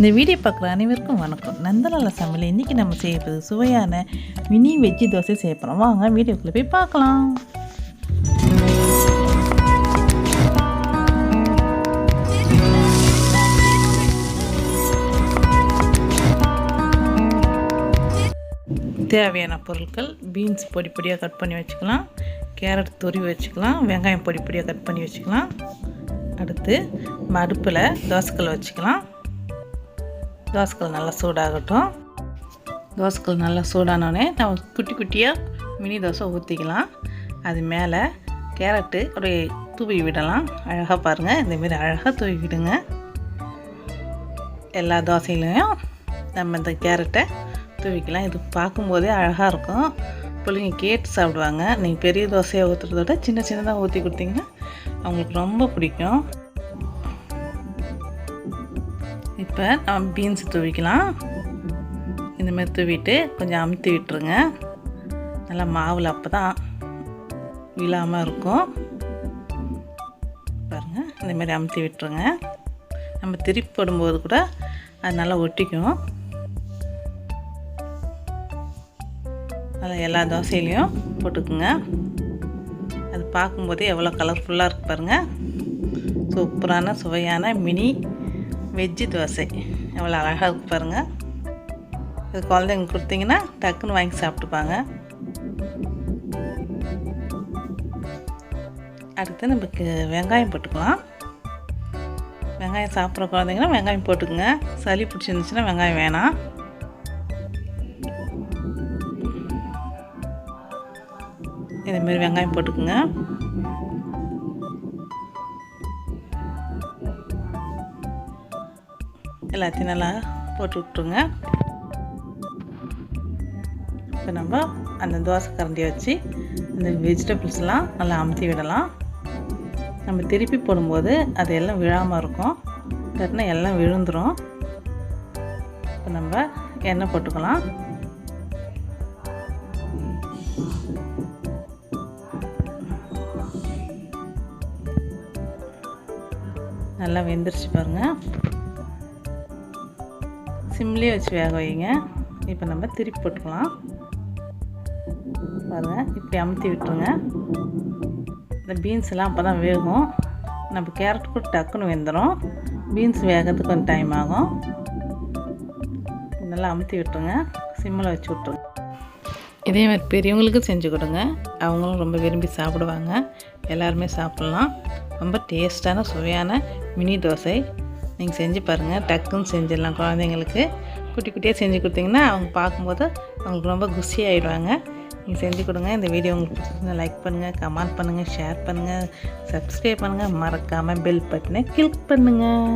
இந்த வீடியோ பார்க்குற அனைவருக்கும் வணக்கம். நந்தலால சமையல் இன்றைக்கி நம்ம செய்யறது சுவையான மினி வெஜ்ஜி தோசை செய்ய போகிறோம். வாங்க வீடியோக்குள்ளே போய் பார்க்கலாம். தேவையான பொருட்கள்: பீன்ஸ் பொடி பொடியாக கட் பண்ணி வச்சுக்கலாம், கேரட் துருவி வச்சுக்கலாம், வெங்காயம் பொடி பொடியாக கட் பண்ணி வச்சுக்கலாம். அடுத்து அடுப்பில் தோசைக்கல் வச்சுக்கலாம். தோசைக்கல் நல்லா சூடாகட்டும். தோசைக்கல் நல்லா சூடானோடனே நம்ம குட்டி குட்டியாக மினி தோசை ஊற்றிக்கலாம். அது மேலே கேரட்டு அப்படியே தூவி விடலாம். அழகாக பாருங்கள், இந்தமாரி அழகாக தூவி விடுங்க. எல்லா தோசையிலையும் நம்ம இந்த கேரட்டை தூவிக்கலாம். இது பார்க்கும்போதே அழகாக இருக்கும். பிள்ளைங்க கேட்டு சாப்பிடுவாங்க. நீங்கள் பெரிய தோசையாக ஊற்றுறத விட சின்ன சின்னதாக ஊற்றி கொடுத்தீங்கன்னா அவங்களுக்கு ரொம்ப பிடிக்கும். இப்போ நம்ம பீன்ஸ் தூவிக்கலாம். இந்தமாதிரி தூவிட்டு கொஞ்சம் அமுத்தி விட்டுருங்க. நல்லா மாவில் அப்போ தான் விழாமல் இருக்கும். பாருங்கள், இந்தமாரி அமுத்தி விட்டுருங்க. நம்ம திருப்பி போடும்போது கூட அது நல்லா ஒட்டிக்கும். அதில் எல்லா தோசையிலையும் போட்டுக்குங்க. அது பார்க்கும்போதே எவ்வளோ கலர்ஃபுல்லாக இருக்குது பாருங்கள். சூப்பரான சுவையான மினி வெஜ்ஜி தோசை எவ்வளோ அழகாக இருக்குது பாருங்கள். இது குழந்தைங்க கொடுத்தீங்கன்னா டக்குன்னு வாங்கி சாப்பிட்டுப்பாங்க. அடுத்து நமக்கு வெங்காயம் போட்டுக்கலாம். வெங்காயம் சாப்பிட்ற குழந்தைங்கன்னா வெங்காயம் போட்டுக்குங்க. சளி பிடிச்சிருந்துச்சுன்னா வெங்காயம் வேணாம். இதேமாரி வெங்காயம் போட்டுக்குங்க. எல்லாத்தையும் நல்லா போட்டு விட்ருங்க. இப்போ நம்ம அந்த தோசை கரண்டியை வச்சு அந்த வெஜிடபிள்ஸ்லாம் நல்லா அமுத்தி விடலாம். நம்ம திருப்பி போடும்போது அது எல்லாம் விழாமல் இருக்கும். இல்லைன்னா எல்லாம் விழுந்துடும். இப்போ நம்ம எண்ணெய் போட்டுக்கலாம். நல்லா வெந்துருச்சு பாருங்கள். சிம்லேயே வச்சு வேக வைங்க. இப்போ நம்ம திருப்பி போட்டுக்கலாம். பாருங்கள், இப்படி அமுத்தி விட்டுருங்க. இந்த பீன்ஸ் எல்லாம் அப்போ தான் வேகும். நம்ம கேரட் கூட டக்குன்னு வெந்துடும். பீன்ஸ் வேகிறதுக்கு கொஞ்சம் டைம் ஆகும். நல்லா அமுத்தி விட்டுருங்க. சிம்மில் வச்சு விட்ருங்க. இதே மாதிரி பெரியவங்களுக்கும் செஞ்சு கொடுங்க. அவங்களும் ரொம்ப விரும்பி சாப்பிடுவாங்க. எல்லாருமே சாப்பிட்லாம். ரொம்ப டேஸ்ட்டான சுவையான மினி தோசை நீங்கள் செஞ்சு பாருங்கள். டக்குன்னு செஞ்சிடலாம். குழந்தைங்களுக்கு குட்டி குட்டியாக செஞ்சு கொடுத்தீங்கன்னா அவங்க பார்க்கும்போது அவங்களுக்கு ரொம்ப குஷி ஆகிடுவாங்க. நீங்கள் செஞ்சு கொடுங்க. இந்த வீடியோ உங்களுக்கு பிடிச்சிருந்தா லைக் பண்ணுங்கள், கமெண்ட் பண்ணுங்கள், ஷேர் பண்ணுங்கள், சப்ஸ்கிரைப் பண்ணுங்கள். மறக்காமல் பெல் பட்டனை கிளிக் பண்ணுங்கள்.